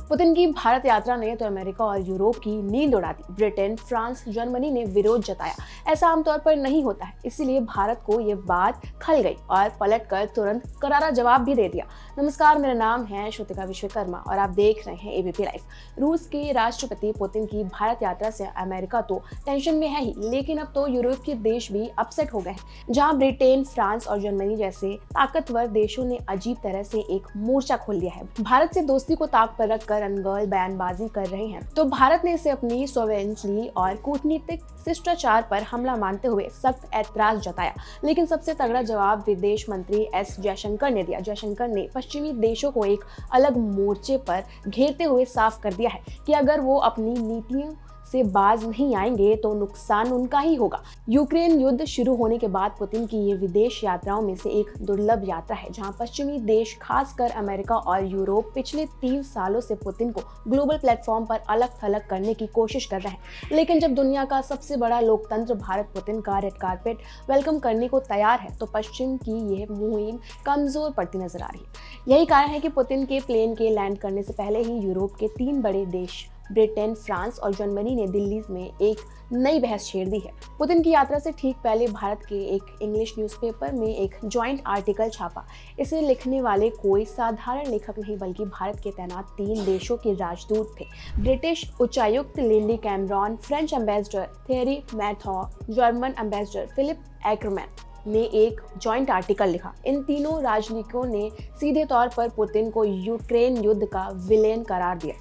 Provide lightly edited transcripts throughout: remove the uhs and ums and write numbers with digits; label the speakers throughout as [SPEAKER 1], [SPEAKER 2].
[SPEAKER 1] Putin की भारत यात्रा ने तो अमेरिका और यूरोप की नींद उड़ा दी। ब्रिटेन, फ्रांस, जर्मनी ने विरोध जताया। ऐसा आमतौर पर नहीं होता है, इसीलिए भारत को ये बात खल गई और पलटकर तुरंत करारा जवाब भी दे दिया। नमस्कार, मेरा नाम है श्रुतिका विश्वकर्मा और आप देख रहे हैं एबीपी लाइव। रूस के राष्ट्रपति पुतिन की भारत यात्रा से अमेरिका तो टेंशन में है ही, लेकिन अब तो यूरोप के देश भी अपसेट हो गए हैं। जहां ब्रिटेन, फ्रांस और जर्मनी जैसे ताकतवर देशों ने अजीब तरह से एक मोर्चा खोल दिया है। भारत से दोस्ती को ताक पर रखकर अनर्गल बयानबाजी कर रहे हैं, तो भारत ने इसे अपनी सोवेरेनिटी और कूटनीतिक शिष्टाचार पर हमला मानते हुए सख्त ऐतराज जताया। लेकिन सबसे तगड़ा जवाब विदेश मंत्री एस जयशंकर ने दिया। जयशंकर ने पश्चिमी देशों को एक अलग मोर्चे पर घेरते हुए साफ कर दिया है कि अगर वो अपनी नीतियों से बाज नहीं आएंगे तो नुकसान उनका ही होगा। यूक्रेन युद्ध शुरू होने के बाद पुतिन की ये विदेश यात्राओं में से एक दुर्लभ यात्रा है, जहां पश्चिमी देश खासकर अमेरिका और यूरोप पिछले 3 सालों से पुतिन को ग्लोबल प्लेटफॉर्म पर अलग थलग करने की कोशिश कर रहे हैं। लेकिन जब दुनिया का सबसे बड़ा लोकतंत्र भारत पुतिन का रेड कार्पेट वेलकम करने को तैयार है, तो पश्चिम की यह मुहिम कमजोर पड़ती नजर आ रही है। यही कारण है कि पुतिन के प्लेन के लैंड करने से पहले ही यूरोप के 3 बड़े देश ब्रिटेन, फ्रांस और जर्मनी ने दिल्ली में एक नई बहस छेड़ दी है। पुतिन की यात्रा से ठीक पहले भारत के एक इंग्लिश न्यूज़पेपर में एक जॉइंट आर्टिकल छापा। इसे लिखने वाले कोई साधारण लेखक नहीं, बल्कि भारत के तैनात 3 देशों के राजदूत थे। ब्रिटिश उच्चायुक्त Lindy Cameron, French ambassador Thierry Mathou, German ambassador Philipp Ackermann ने एक जॉइंट आर्टिकल लिखा। इन तीनों राजनीतिकों ने सीधे तौर पर पुतिन को यूक्रेन युद्ध का विलेन करार दिया।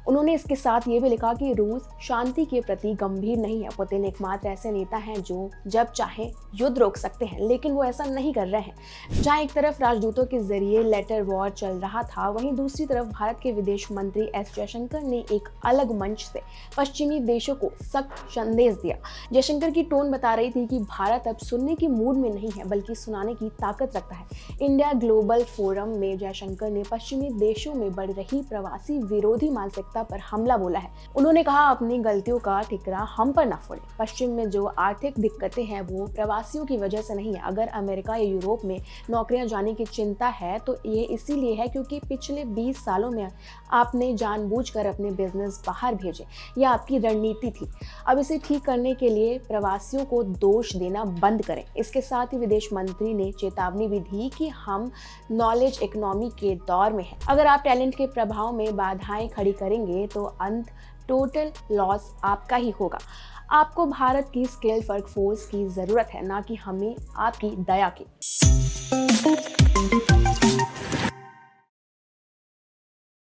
[SPEAKER 1] उन्होंने इसके साथ ये भी लिखा कि रूस शांति के प्रति गंभीर नहीं है। पुतिन एकमात्र ऐसे नेता हैं जो जब चाहे युद्ध रोक सकते हैं, लेकिन वो ऐसा नहीं कर रहे हैं। जहां एक तरफ राजदूतों के जरिए लेटर वॉर चल रहा था, वहीं दूसरी तरफ भारत के विदेश मंत्री एस जयशंकर ने एक अलग मंच से पश्चिमी देशों को सख्त संदेश दिया। जयशंकर की टोन बता रही थी कि भारत अब सुनने की मूड में नहीं है, बल्कि सुनाने की ताकत रखता है। इंडिया ग्लोबल फोरम में जयशंकर ने पश्चिमी देशों में बढ़ रही प्रवासी विरोधी मानसिकता पर हमला बोला है। उन्होंने कहा, अपनी गलतियों का ठिकरा हम पर ना फोड़े। पश्चिम में जो आर्थिक दिक्कतें हैं वो प्रवासियों की वजह से नहीं है। अगर अमेरिका या यूरोप में नौकरियां जाने की चिंता है तो ये इसीलिए है क्योंकि पिछले 20 सालों में आपने जानबूझकर अपने बिजनेस बाहर भेजे। यह आपकी रणनीति थी। अब इसे ठीक करने के लिए प्रवासियों को दोष देना बंद करें। इसके साथ ही विदेश मंत्री ने चेतावनी भी दी कि हम नॉलेज इकोनॉमी के दौर में हैं। अगर आप टैलेंट के प्रभाव में बाधाएं खड़ी करेंगे तो अंत टोटल लॉस आपका ही होगा। आपको भारत की स्किल्ड वर्कफोर्स की जरूरत है, ना कि हमें आपकी दया की।